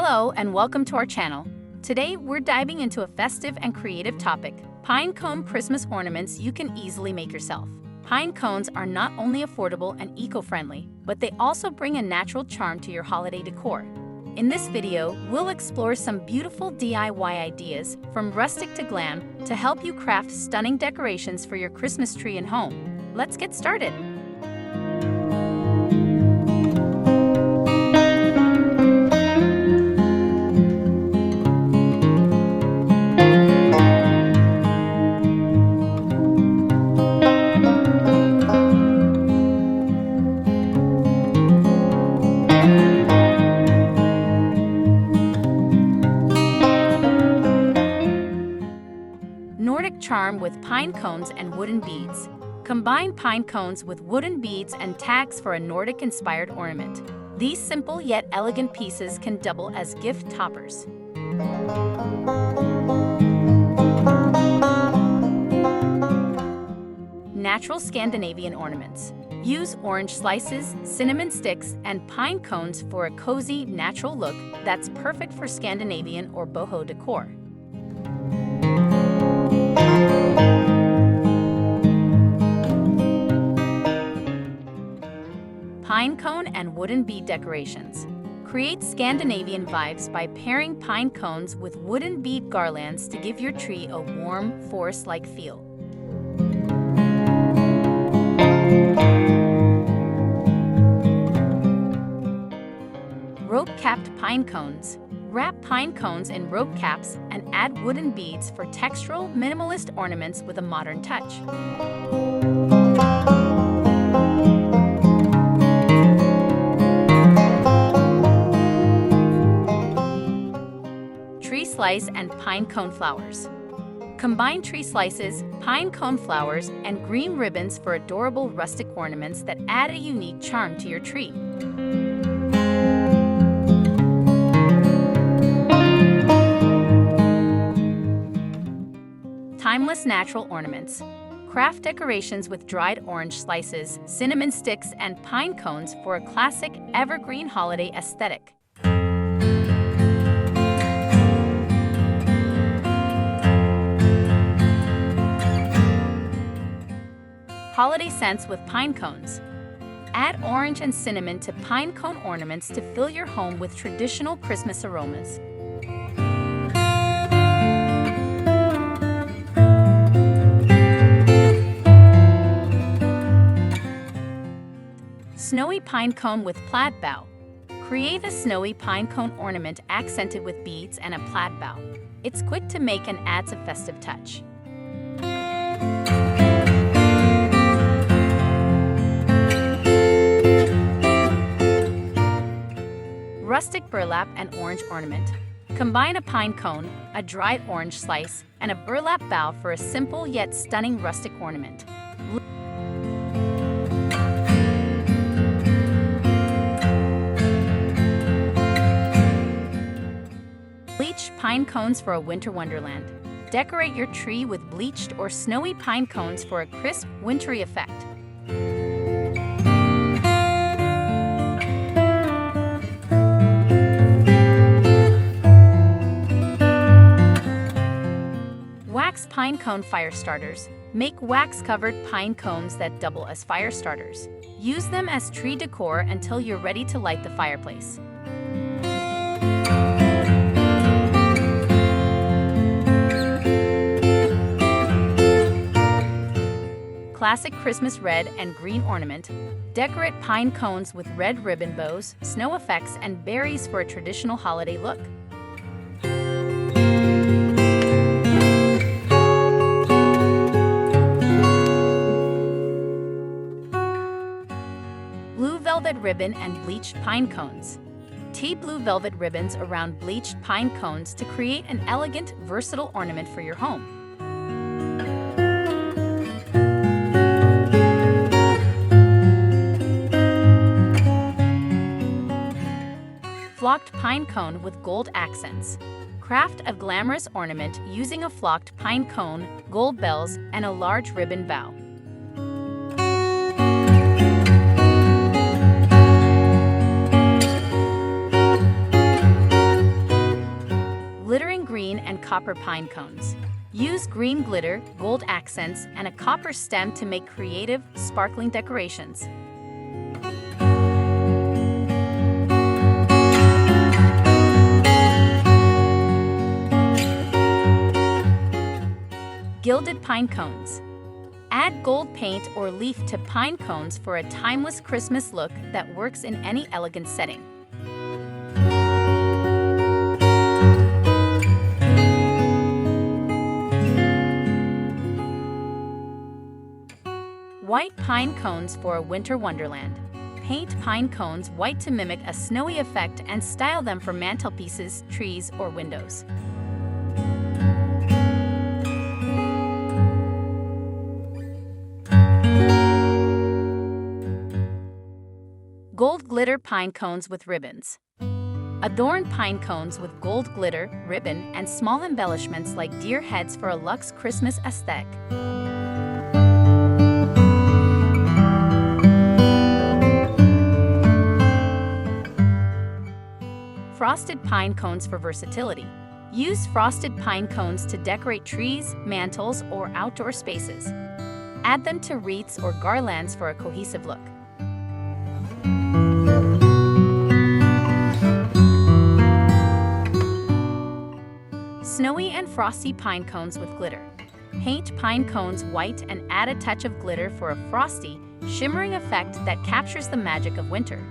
Hello and welcome to our channel. Today we're diving into a festive and creative topic, pine cone Christmas ornaments you can easily make yourself. Pine cones are not only affordable and eco-friendly, but they also bring a natural charm to your holiday decor. In this video, we'll explore some beautiful DIY ideas from rustic to glam to help you craft stunning decorations for your Christmas tree and home. Let's get started. Nordic charm with pine cones and wooden beads. Combine pine cones with wooden beads and tags for a Nordic-inspired ornament. These simple yet elegant pieces can double as gift toppers. Natural Scandinavian ornaments. Use orange slices, cinnamon sticks, and pine cones for a cozy, natural look that's perfect for Scandinavian or boho decor. Pine cone and wooden bead decorations. Create Scandinavian vibes by pairing pine cones with wooden bead garlands to give your tree a warm, forest-like feel. Rope-capped pine cones. Wrap pine cones in rope caps and add wooden beads for textural, minimalist ornaments with a modern touch. Tree slice and pine cone flowers. Combine tree slices, pine cone flowers, and green ribbons for adorable rustic ornaments that add a unique charm to your tree. Timeless natural ornaments. Craft decorations with dried orange slices, cinnamon sticks, and pine cones for a classic, evergreen holiday aesthetic. Holiday scents with pine cones. Add orange and cinnamon to pine cone ornaments to fill your home with traditional Christmas aromas. Snowy pine cone with plaid bough. Create a snowy pine cone ornament accented with beads and a plaid bough. It's quick to make and adds a festive touch. Rustic burlap and orange ornament. Combine a pine cone, a dried orange slice, and a burlap bough for a simple yet stunning rustic ornament. Bleached pine cones for a winter wonderland. Decorate your tree with bleached or snowy pine cones for a crisp, wintry effect. Wax pine cone fire starters. Make wax-covered pine cones that double as fire starters. Use them as tree decor until you're ready to light the fireplace. Classic Christmas red and green ornament. Decorate pine cones with red ribbon bows, snow effects, and berries for a traditional holiday look. Blue velvet ribbon and bleached pine cones. Tie blue velvet ribbons around bleached pine cones to create an elegant, versatile ornament for your home. Flocked pine cone with gold accents. Craft a glamorous ornament using a flocked pine cone, gold bells, and a large ribbon bow. copper pine cones. Use green glitter, gold accents, and a copper stem to make creative, sparkling decorations. Gilded pine cones. Add gold paint or leaf to pine cones for a timeless Christmas look that works in any elegant setting. White pine cones for a winter wonderland. Paint pine cones white to mimic a snowy effect and style them for mantelpieces, trees, or windows. Gold glitter pine cones with ribbons. Adorn pine cones with gold glitter, ribbon, and small embellishments like deer heads for a luxe Christmas aesthetic. Frosted pine cones for versatility. Use frosted pine cones to decorate trees, mantles, or outdoor spaces. Add them to wreaths or garlands for a cohesive look. Snowy and frosty pine cones with glitter. Paint pine cones white and add a touch of glitter for a frosty, shimmering effect that captures the magic of winter.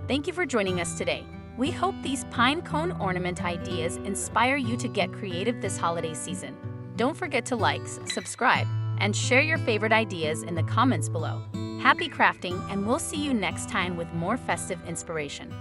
Thank you for joining us today. We hope these pine cone ornament ideas inspire you to get creative this holiday season. Don't forget to like, subscribe, and share your favorite ideas in the comments below. Happy crafting, and we'll see you next time with more festive inspiration.